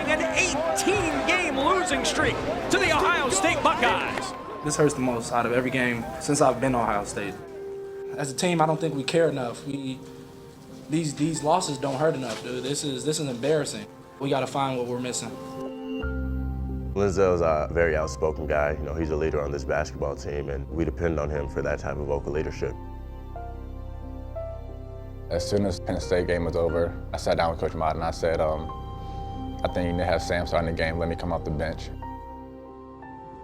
snapping an 18-game losing streak to the Ohio State Buckeyes. This hurts the most out of every game since I've been Ohio State. As a team, I don't think we care enough. These losses don't hurt enough, dude. This is embarrassing. We got to find what we're missing. Linzel's a very outspoken guy. You know, he's a leader on this basketball team, and we depend on him for that type of vocal leadership. As soon as Penn State game was over, I sat down with Coach Mott and I said, I think you need to have Sam starting the game. Let me come off the bench.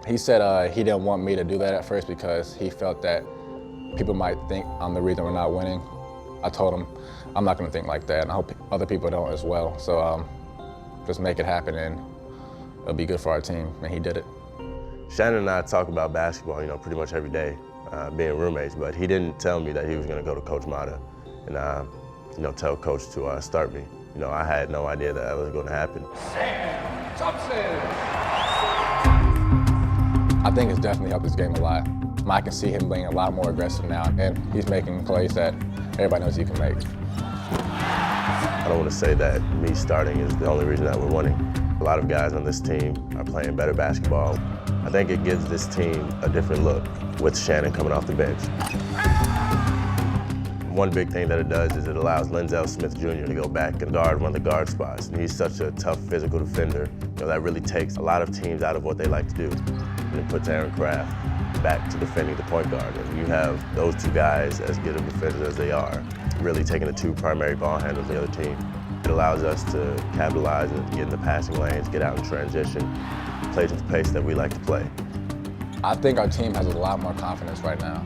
He said he didn't want me to do that at first because he felt that people might think I'm the reason we're not winning. I told him I'm not going to think like that, and I hope other people don't as well. So just make it happen, and it'll be good for our team, and he did it. Shannon and I talk about basketball, you know, pretty much every day, being roommates, but he didn't tell me that he was going to go to Coach Mata and, you know, tell Coach to start me. You know, I had no idea that was going to happen. Thompson. I think it's definitely helped this game a lot. I can see him being a lot more aggressive now, and he's making plays that everybody knows he can make. I don't want to say that me starting is the only reason that we're winning. A lot of guys on this team are playing better basketball. I think it gives this team a different look with Shannon coming off the bench. One big thing that it does is it allows Linzel Smith Jr. to go back and guard one of the guard spots. And he's such a tough physical defender. You know, that really takes a lot of teams out of what they like to do. And it puts Aaron Craft back to defending the point guard. And you have those two guys, as good of defenders as they are, really taking the two primary ball handlers of the other team. It allows us to capitalize and get in the passing lanes, get out in transition, play to the pace that we like to play. I think our team has a lot more confidence right now.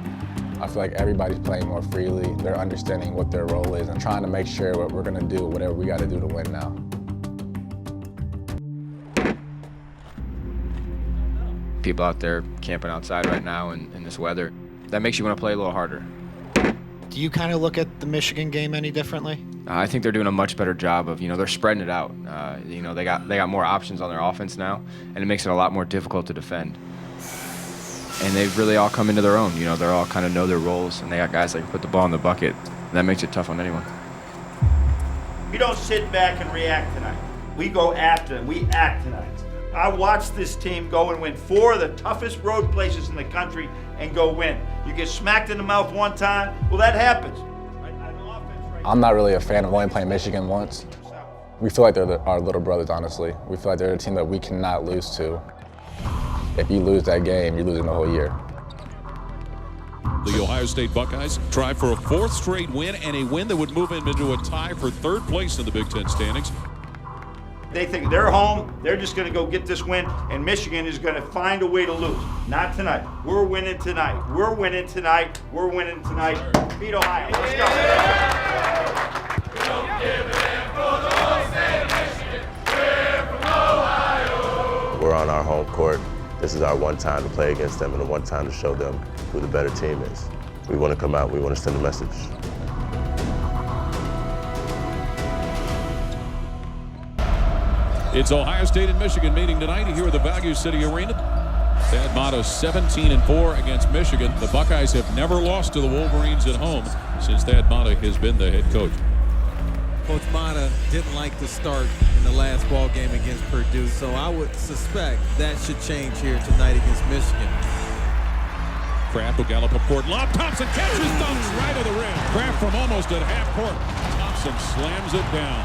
I feel like everybody's playing more freely. They're understanding what their role is and trying to make sure what we're going to do, whatever we got to do to win now. People out there camping outside right now in this weather, that makes you want to play a little harder. Do you kind of look at the Michigan game any differently? I think they're doing a much better job of, they're spreading it out. They got more options on their offense now, and it makes it a lot more difficult to defend. And they've really all come into their own. They're all kind of know their roles, and they got guys that can put the ball in the bucket. And that makes it tough on anyone. We don't sit back and react tonight. We go after them. We act tonight. I watched this team go and win 4 of the toughest road places in the country and go win. You get smacked in the mouth one time, well, that happens. I'm not really a fan of only playing Michigan once. We feel like they're our little brothers, honestly. We feel like they're a team that we cannot lose to. If you lose that game, you're losing the whole year. The Ohio State Buckeyes try for a 4th straight win, and a win that would move them into a tie for 3rd place in the Big Ten standings. They think they're home, they're just going to go get this win, and Michigan is going to find a way to lose. Not tonight. We're winning tonight. We're winning tonight. We're winning tonight. Beat Ohio. Let's go. We're on our home court. This is our one time to play against them and the one time to show them who the better team is. We want to come out, we want to send a message. It's Ohio State and Michigan meeting tonight here at the Value City Arena. Thad Matta 17-4 against Michigan. The Buckeyes have never lost to the Wolverines at home since Thad Matta has been the head coach. Coach Matta didn't like the start in the last ball game against Purdue, so I would suspect that should change here tonight against Michigan. Craft will gallop up court. Lob. Thompson catches, dunks right of the rim. Craft from almost at half court. Thompson slams it down.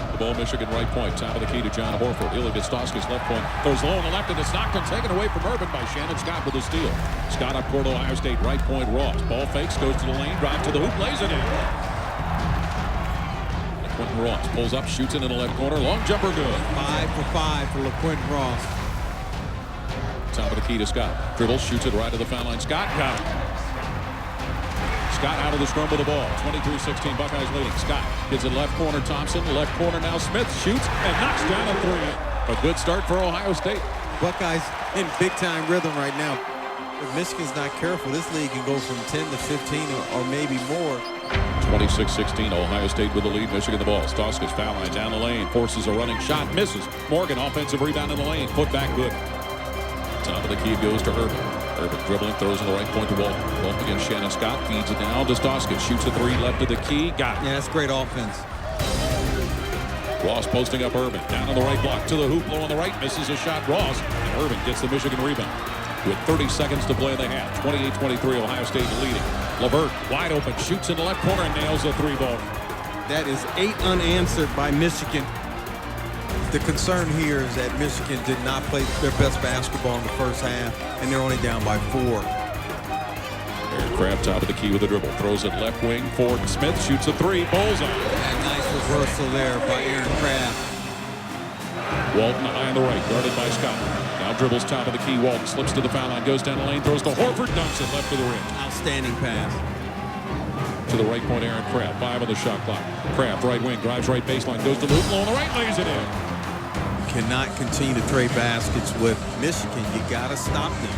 The ball, Michigan right point. Top of the key to John Horford. Ilya Gostovski's left point. Throws low on the left, and it's knocked and taken away from Urban by Shannon Scott with a steal. Scott up court, Ohio State right point. Ross. Ball fakes, goes to the lane, drive to the hoop, lays it in. LaQuinton Ross pulls up, shoots it in the left corner. Long jumper good. 5 for 5 for LaQuinton Ross. Top of the key to Scott. Dribbles, shoots it right to the foul line. Scott got it. Scott out of the scrum with the ball. 23-16, Buckeyes leading. Scott gives it left corner, Thompson. Left corner now, Smith shoots and knocks down a 3. A good start for Ohio State. Buckeyes in big-time rhythm right now. If Michigan's not careful, this league can go from 10 to 15 or maybe more. 26-16, Ohio State with the lead. Michigan the ball. Stoskis foul line down the lane. Forces a running shot. Misses. Morgan offensive rebound in the lane. Put back good. Top of the key goes to Urban. Urban dribbling, throws in the right point to Walton. Walton against Shannon Scott. Feeds it down to Stoskis. Shoots a 3 left of the key. Got it. Yeah, that's great offense. Ross posting up Urban. Down on the right block to the hoop. Low on the right. Misses a shot. Ross. And Urban gets the Michigan rebound. With 30 seconds to play in the half. 28-23, Ohio State leading. LeVert wide open. Shoots in the left corner and nails a three-ball. That is 8 unanswered by Michigan. The concern here is that Michigan did not play their best basketball in the first half, and they're only down by 4. Aaron Craft top of the key with a dribble. Throws it left wing. Ford Smith shoots a three. Bullseye. And nice reversal there by Aaron Craft. Walton high on the right. Guarded by Scott. Now dribbles top of the key. Walton slips to the foul line. Goes down the lane. Throws to Horford. Dunks it left to the rim. Outstanding pass. To the right point, Aaron Craft. 5 on the shot clock. Craft right wing. Drives right baseline. Goes to Luton. Low on the right. Lays it in. Cannot continue to trade baskets with Michigan. You got to stop them.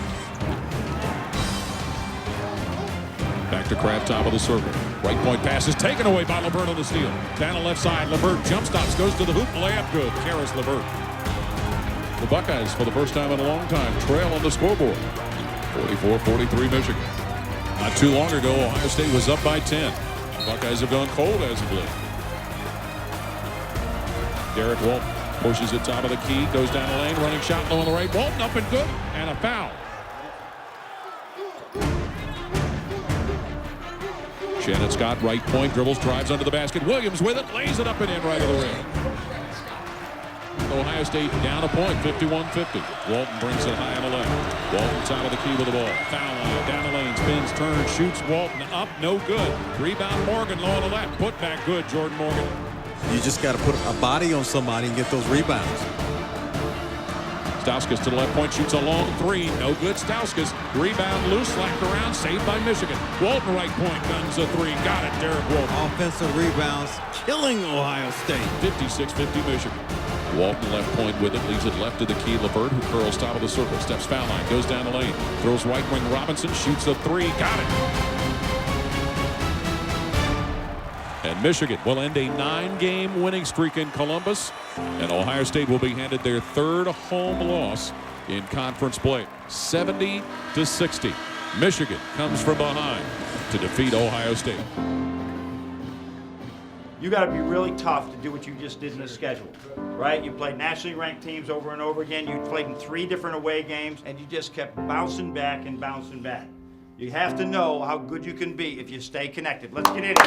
Back to Craft, top of the circle. Right point pass is taken away by LeVert on the steal. Down the left side, LeVert jump stops, goes to the hoop, layup good. Karis LeVert. The Buckeyes, for the first time in a long time, trail on the scoreboard. 44-43 Michigan. Not too long ago, Ohio State was up by 10. The Buckeyes have gone cold as of late. Derek Walton pushes it top of the key, goes down the lane, running shot low on the right. Walton up and good, and a foul. Shannon Scott, right point, dribbles, drives under the basket. Williams with it, lays it up and in right of the rim. Ohio State down a point, 51-50. Walton brings it high on the left. Walton top of the key with the ball. Foul line, down the lane, spins, turns, shoots. Walton up, no good. Rebound Morgan, low on the left. Put back good, Jordan Morgan. You just got to put a body on somebody and get those rebounds. Stauskas to the left point, shoots a long three. No good, Stauskas. Rebound loose, slapped around, saved by Michigan. Walton right point, guns a three. Got it, Derek Walton. Offensive rebounds, killing Ohio State. 56-50 Michigan. Walton left point with it, leaves it left to the key. LeVert, who curls top of the circle, steps foul line, goes down the lane, throws right wing Robinson, shoots a three. Got it. And Michigan will end a 9-game winning streak in Columbus. And Ohio State will be handed their 3rd home loss in conference play. 70-60. Michigan comes from behind to defeat Ohio State. You got to be really tough to do what you just did in the schedule, right? You played nationally ranked teams over and over again. You played in 3 different away games, and you just kept bouncing back and bouncing back. You have to know how good you can be if you stay connected. Let's get in it.